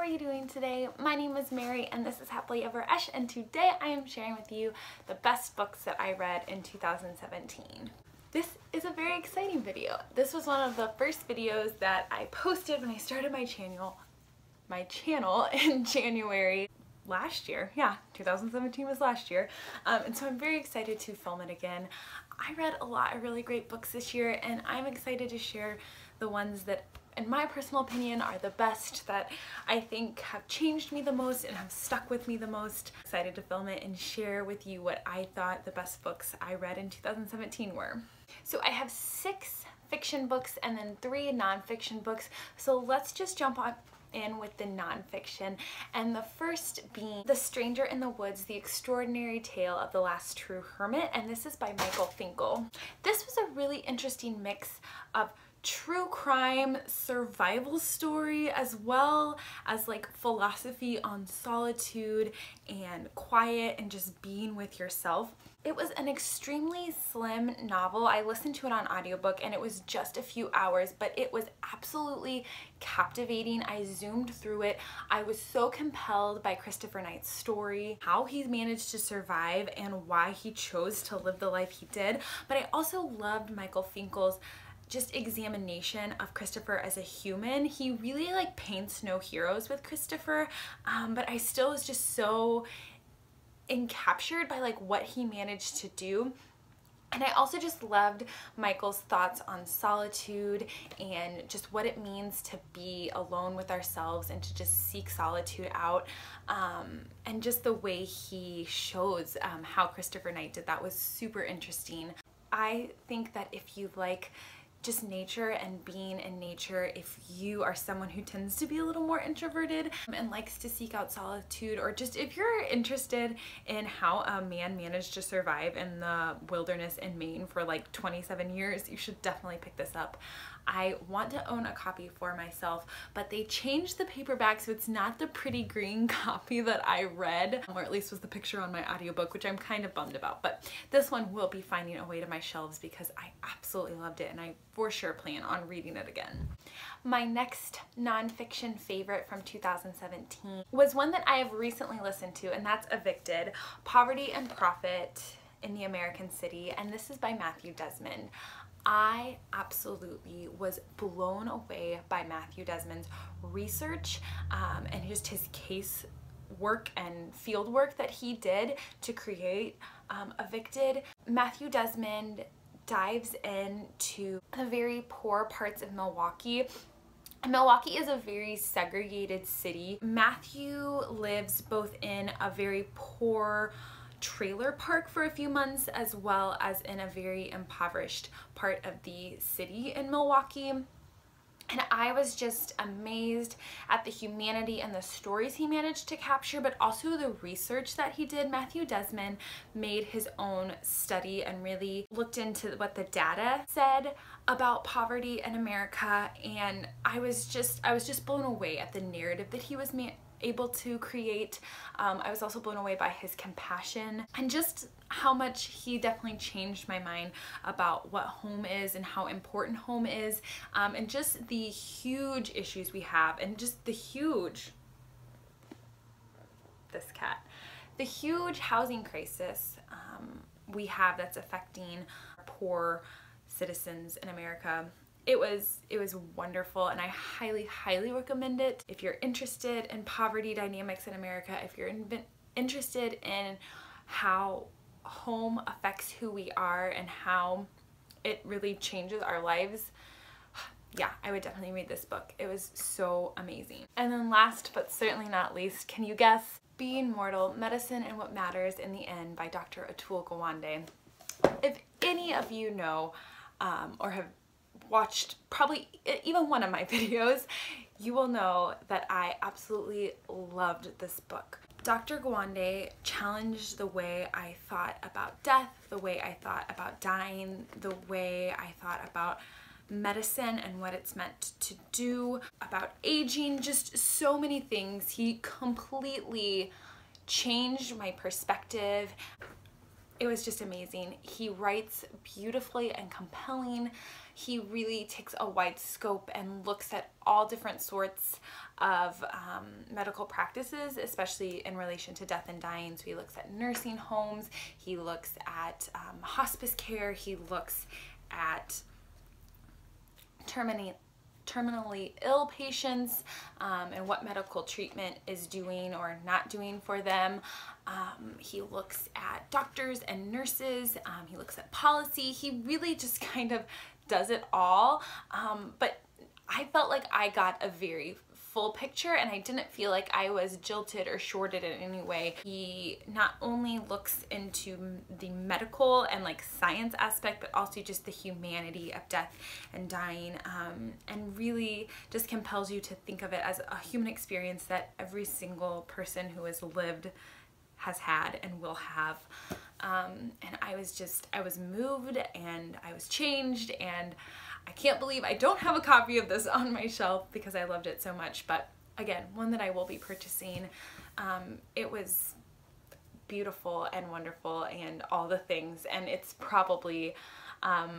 are you doing today? My name is Mary and this is Happily Ever Esch, and today I am sharing with you the best books that I read in 2017. This is a very exciting video. This was one of the first videos that I posted when I started my channel in January last year. Yeah, 2017 was last year. And so I'm very excited to film it again. I read a lot of really great books this year, and I'm excited to share the ones that, in my personal opinion, are the best, that I think have changed me the most and have stuck with me the most. Excited to film it and share with you what I thought the best books I read in 2017 were. So I have 6 fiction books and then 3 nonfiction books. So let's just jump on in with the nonfiction, and the first being The Stranger in the Woods, The Extraordinary Tale of the Last True Hermit, and this is by Michael Finkel. This was a really interesting mix of true crime survival story as well as like philosophy on solitude and quiet and just being with yourself. It was an extremely slim novel. I listened to it on audiobook and it was just a few hours, but it was absolutely captivating. I zoomed through it. I was so compelled by Christopher Knight's story, how he managed to survive and why he chose to live the life he did. But I also loved Michael Finkel's just examination of Christopher as a human. He really like paints no heroes with Christopher, but I still was just so encaptured by like what he managed to do. And I also just loved Michael's thoughts on solitude and just what it means to be alone with ourselves and to just seek solitude out, and just the way he shows how Christopher Knight did that was super interesting. I think that if you like just nature and being in nature, if you are someone who tends to be a little more introverted and likes to seek out solitude, or just if you're interested in how a man managed to survive in the wilderness in Maine for like 27 years, you should definitely pick this up. I want to own a copy for myself, but they changed the paperback so it's not the pretty green copy that I read, or at least was the picture on my audiobook, which I'm kind of bummed about. But this one will be finding a way to my shelves because I absolutely loved it and I for sure plan on reading it again. My next nonfiction favorite from 2017 was one that I have recently listened to, and that's Evicted: Poverty and Profit in the American City, and this is by Matthew Desmond. I absolutely was blown away by Matthew Desmond's research and just his case work and field work that he did to create Evicted. Matthew Desmond dives into the very poor parts of Milwaukee. Milwaukee is a very segregated city. Matthew lives both in a very poor trailer park for a few months as well as in a very impoverished part of the city in Milwaukee. And I was just amazed at the humanity and the stories he managed to capture, but also the research that he did. Matthew Desmond made his own study and really looked into what the data said about poverty in America, and I was just blown away at the narrative that he was able to create. I was also blown away by his compassion and just how much he definitely changed my mind about what home is and how important home is, and just the huge issues we have, and just the huge housing crisis we have that's affecting poor citizens in America. It was wonderful, and I highly recommend it if you're interested in poverty dynamics in America, if you're interested in how home affects who we are and how it really changes our lives. Yeah, I would definitely read this book. It was so amazing. And then last but certainly not least, can you guess? Being Mortal: Medicine and What Matters in the End by Dr. Atul Gawande. If any of you know or have watched probably even one of my videos, you will know that I absolutely loved this book. Dr. Gawande challenged the way I thought about death, the way I thought about dying, the way I thought about medicine and what it's meant to do, about aging, just so many things. He completely changed my perspective. It was just amazing. He writes beautifully and compelling he really takes a wide scope and looks at all different sorts of medical practices, especially in relation to death and dying. So he looks at nursing homes, he looks at hospice care, he looks at terminally ill patients and what medical treatment is doing or not doing for them. He looks at doctors and nurses. He looks at policy. He really just kind of does it all. But I felt like I got a very full picture, and I didn't feel like I was jilted or shorted in any way. He not only looks into the medical and like science aspect, but also just the humanity of death and dying, and really just compels you to think of it as a human experience that every single person who has lived has had and will have. And I was moved and I was changed, and I can't believe I don't have a copy of this on my shelf because I loved it so much, but again, one that I will be purchasing. It was beautiful and wonderful and all the things, and it's probably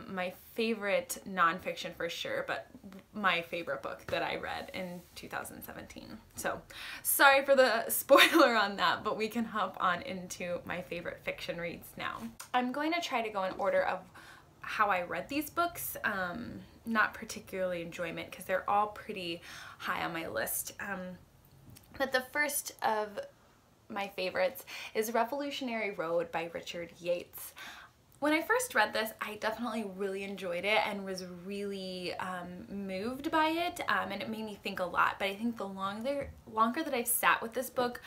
my favorite nonfiction for sure, but my favorite book that I read in 2017. So sorry for the spoiler on that, but we can hop on into my favorite fiction reads now. I'm going to try to go in order of how I read these books, not particularly enjoyment, because they're all pretty high on my list. But the first of my favorites is Revolutionary Road by Richard Yates. When I first read this, I definitely really enjoyed it and was really moved by it, and it made me think a lot. But I think the longer that I've sat with this book,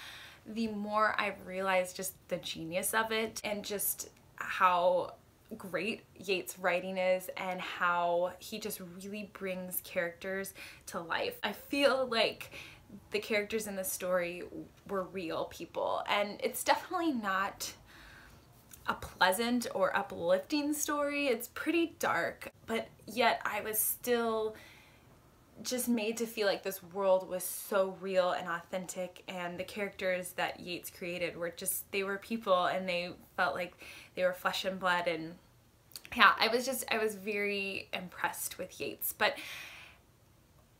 the more I've realized just the genius of it and just how great Yates' writing is and how he just really brings characters to life. I feel like the characters in the story were real people, and it's definitely not a pleasant or uplifting story. It's pretty dark, but yet I was still just made to feel like this world was so real and authentic, and the characters that Yates created were just, they were people, and they felt like they were flesh and blood. And yeah, I was very impressed with Yates. But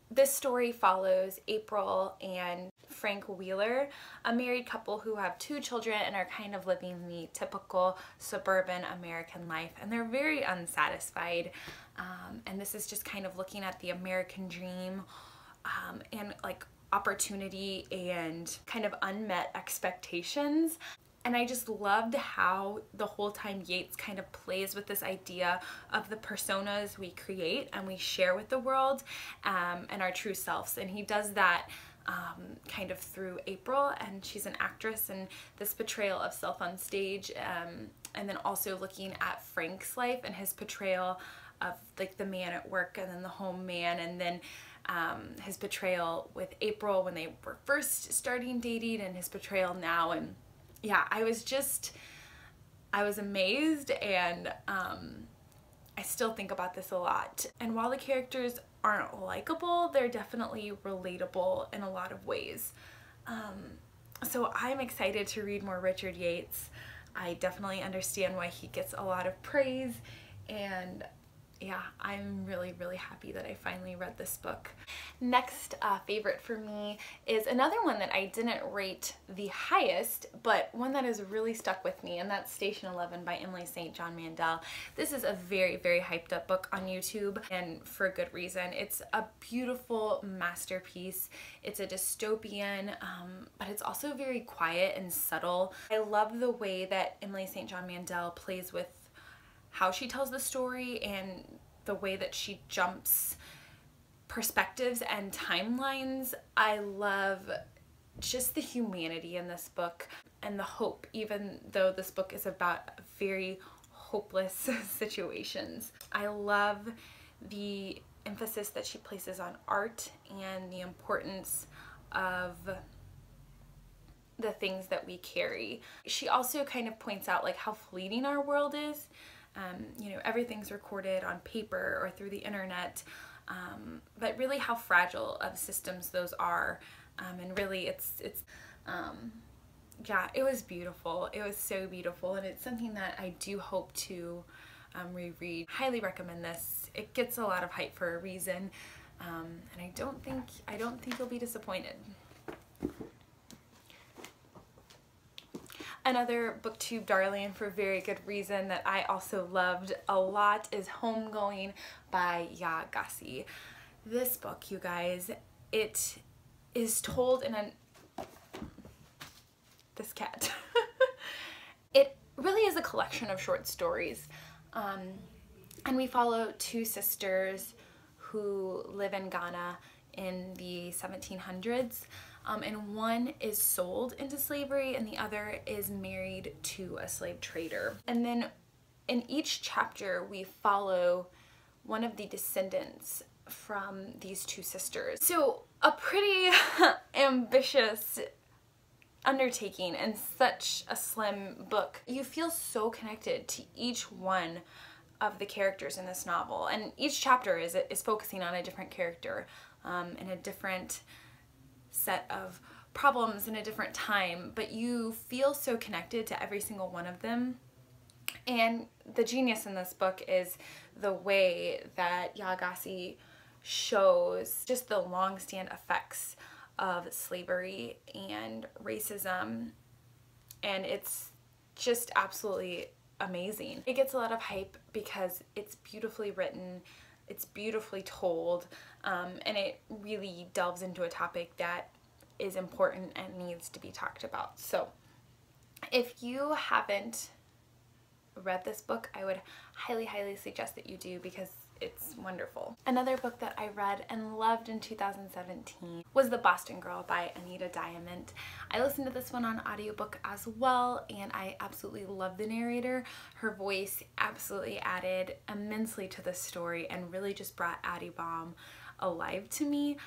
this story follows April and Frank Wheeler, a married couple who have 2 children and are kind of living the typical suburban American life, and they're very unsatisfied. And this is just kind of looking at the American dream and like opportunity and kind of unmet expectations. And I just loved how the whole time Yates kind of plays with this idea of the personas we create and we share with the world, and our true selves. And he does that kind of through April, and she's an actress, and this portrayal of self on stage, and then also looking at Frank's life and his portrayal of like the man at work and then the home man, and then his portrayal with April when they were first starting dating, and his portrayal now. And yeah, I was amazed, and I still think about this a lot. And while the characters aren't likable, they're definitely relatable in a lot of ways. So I'm excited to read more Richard Yates. I definitely understand why he gets a lot of praise, and yeah, I'm really, really happy that I finally read this book. Next favorite for me is another one that I didn't rate the highest, but one that has really stuck with me, and that's Station 11 by Emily St. John Mandel. This is a very, very hyped up book on YouTube, and for a good reason. It's a beautiful masterpiece. It's a dystopian, but it's also very quiet and subtle. I love the way that Emily St. John Mandel plays with how she tells the story and the way that she jumps perspectives and timelines. I love just the humanity in this book and the hope, even though this book is about very hopeless situations. I love the emphasis that she places on art and the importance of the things that we carry. She also kind of points out like how fleeting our world is. You know, everything's recorded on paper or through the internet, but really how fragile of systems those are, and really yeah, it was beautiful. It was so beautiful, and it's something that I do hope to reread. Highly recommend this. It gets a lot of hype for a reason, and I don't think you'll be disappointed. Another Booktube darling for very good reason that I also loved a lot is Homegoing by Ya Gassi. This book, you guys, it is told in this cat. It really is a collection of short stories, and we follow two sisters who live in Ghana in the 1700s. And one is sold into slavery and the other is married to a slave trader. And then in each chapter we follow one of the descendants from these two sisters. So a pretty ambitious undertaking in such a slim book. You feel so connected to each one of the characters in this novel, and each chapter is focusing on a different character in a different set of problems in a different time, but you feel so connected to every single one of them. And the genius in this book is the way that Ya Gassi shows just the long-stand effects of slavery and racism, and it's just absolutely amazing. It gets a lot of hype because it's beautifully written, it's beautifully told, and it really delves into a topic that is important and needs to be talked about. So if you haven't read this book, I would highly suggest that you do because it's wonderful. Another book that I read and loved in 2017 was The Boston Girl by Anita Diamant. I listened to this one on audiobook as well, and I absolutely love the narrator. Her voice absolutely added immensely to the story and really just brought Addie Baum alive to me.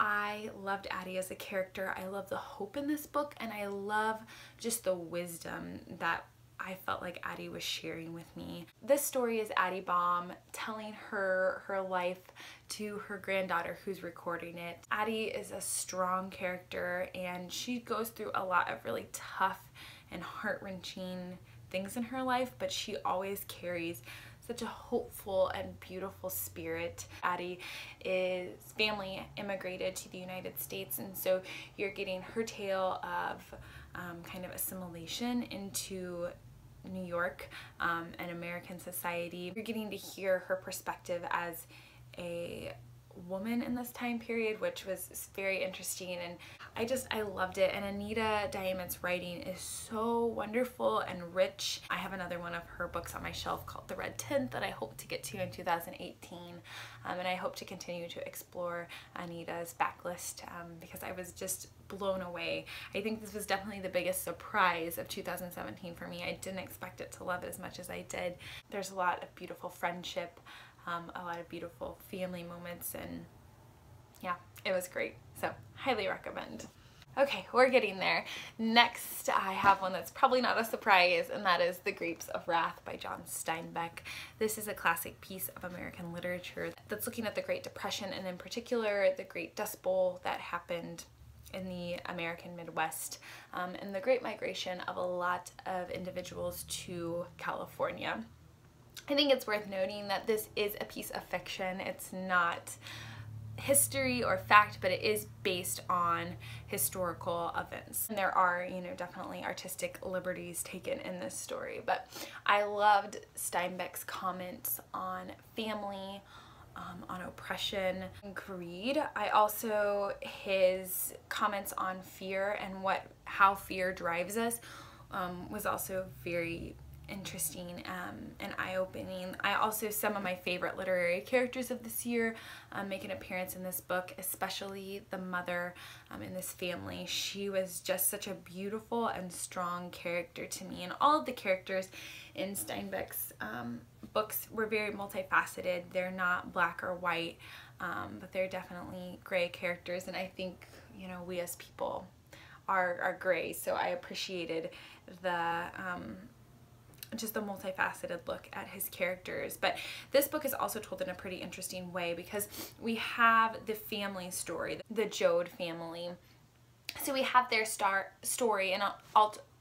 I loved Addie as a character. I love the hope in this book, and I love just the wisdom that I felt like Addie was sharing with me. This story is Addie Baum telling her life to her granddaughter who's recording it. Addie is a strong character, and she goes through a lot of really tough and heart-wrenching things in her life, but she always carries such a hopeful and beautiful spirit. Addie's family immigrated to the United States, and so you're getting her tale of kind of assimilation into New York and American society. You're getting to hear her perspective as a woman in this time period, which was very interesting, and I loved it. And Anita Diamant's writing is so wonderful and rich. I have another one of her books on my shelf called The Red Tent that I hope to get to in 2018, and I hope to continue to explore Anita's backlist because I was just blown away. I think this was definitely the biggest surprise of 2017 for me. I didn't expect it to love it as much as I did. There's a lot of beautiful friendship, a lot of beautiful family moments, and yeah, it was great. So highly recommend. Okay, we're getting there. Next, I have one that's probably not a surprise, and that is The Grapes of Wrath by John Steinbeck. This is a classic piece of American literature that's looking at the Great Depression, and in particular, the Great Dust Bowl that happened in the American Midwest, and the Great Migration of a lot of individuals to California. I think it's worth noting that this is a piece of fiction. It's not history or fact, but it is based on historical events. And there are, you know, definitely artistic liberties taken in this story. But I loved Steinbeck's comments on family, on oppression and greed. I also, his comments on fear and how fear drives us was also very interesting and eye-opening. Some of my favorite literary characters of this year make an appearance in this book, especially the mother in this family. She was just such a beautiful and strong character to me, and all of the characters in Steinbeck's books were very multifaceted. They're not black or white, but they're definitely gray characters, and I think, you know, we as people are gray, so I appreciated the just the multifaceted look at his characters. But this book is also told in a pretty interesting way because we have the family story, the Joad family. So we have their story, and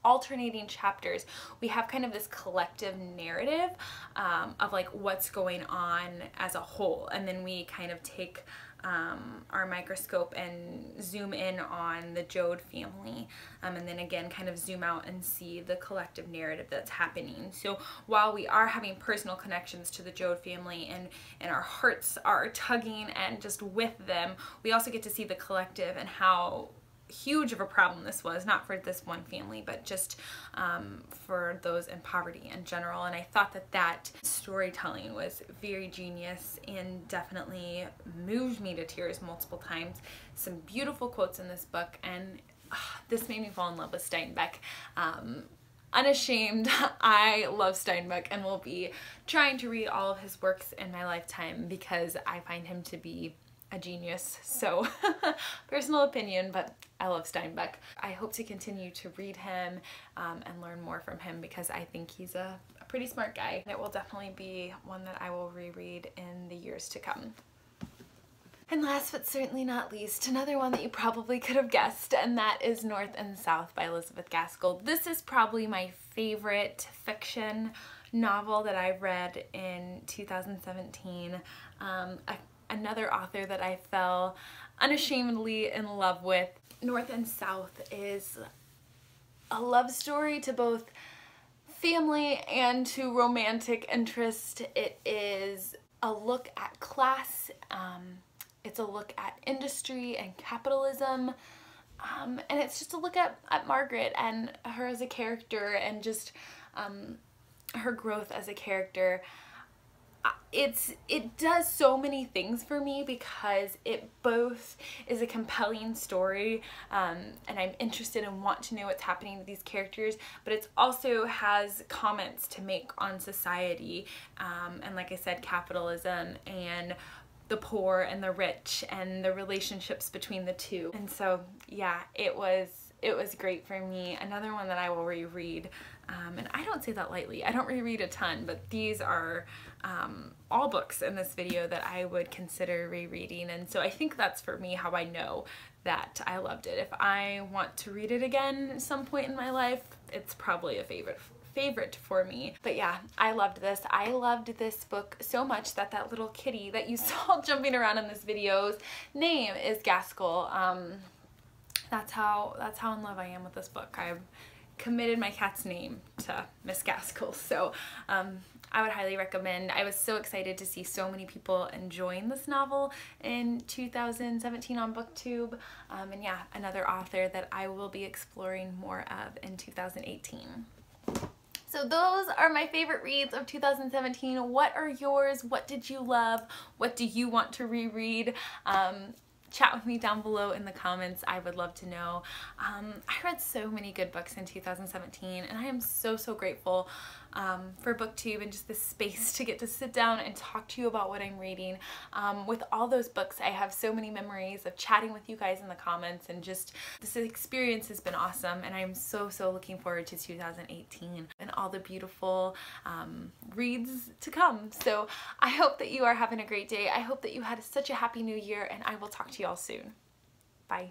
alternating chapters, we have kind of this collective narrative of like what's going on as a whole, and then we kind of take our microscope and zoom in on the Joad family, and then again kind of zoom out and see the collective narrative that's happening. So while we are having personal connections to the Joad family and our hearts are tugging and just with them, we also get to see the collective and how huge of a problem this was, not for this one family, but just for those in poverty in general. And I thought that that storytelling was very genius and definitely moved me to tears multiple times. Some beautiful quotes in this book, and this made me fall in love with Steinbeck. Unashamed, I love Steinbeck and will be trying to read all of his works in my lifetime because I find him to be a genius. So personal opinion, but I love Steinbeck. I hope to continue to read him and learn more from him because I think he's a pretty smart guy. It will definitely be one that I will reread in the years to come. And last but certainly not least, another one that you probably could have guessed, and that is North and South by Elizabeth Gaskell. This is probably my favorite fiction novel that I read in 2017. Another author that I fell unashamedly in love with. North and South is a love story to both family and to romantic interest. It is a look at class, it's a look at industry and capitalism, and it's just a look at Margaret and her as a character and just her growth as a character. It does so many things for me because it both is a compelling story and I'm interested and want to know what's happening to these characters, but it also has comments to make on society and, like I said, capitalism and the poor and the rich and the relationships between the two. And so yeah, it was great for me. Another one that I will reread, and I don't say that lightly. I don't reread a ton, but these are all books in this video that I would consider rereading, and so I think that's for me how I know that I loved it. If I want to read it again at some point in my life, it's probably a favorite for me. But yeah, I loved this. I loved this book so much that that little kitty that you saw jumping around in this video's name is Gaskell. That's how in love I am with this book. I've committed my cat's name to Miss Gaskell, so I would highly recommend. I was so excited to see so many people enjoying this novel in 2017 on Booktube, and yeah, another author that I will be exploring more of in 2018. So those are my favorite reads of 2017. What are yours? What did you love? What do you want to reread? Chat with me down below in the comments. I would love to know. I read so many good books in 2017 and I am so grateful for Booktube and just this space to get to sit down and talk to you about what I'm reading. With all those books, I have so many memories of chatting with you guys in the comments, and just this experience has been awesome, and I'm so looking forward to 2018 and all the beautiful reads to come. So I hope that you are having a great day. I hope that you had such a happy new year, and I will talk to you all soon. Bye.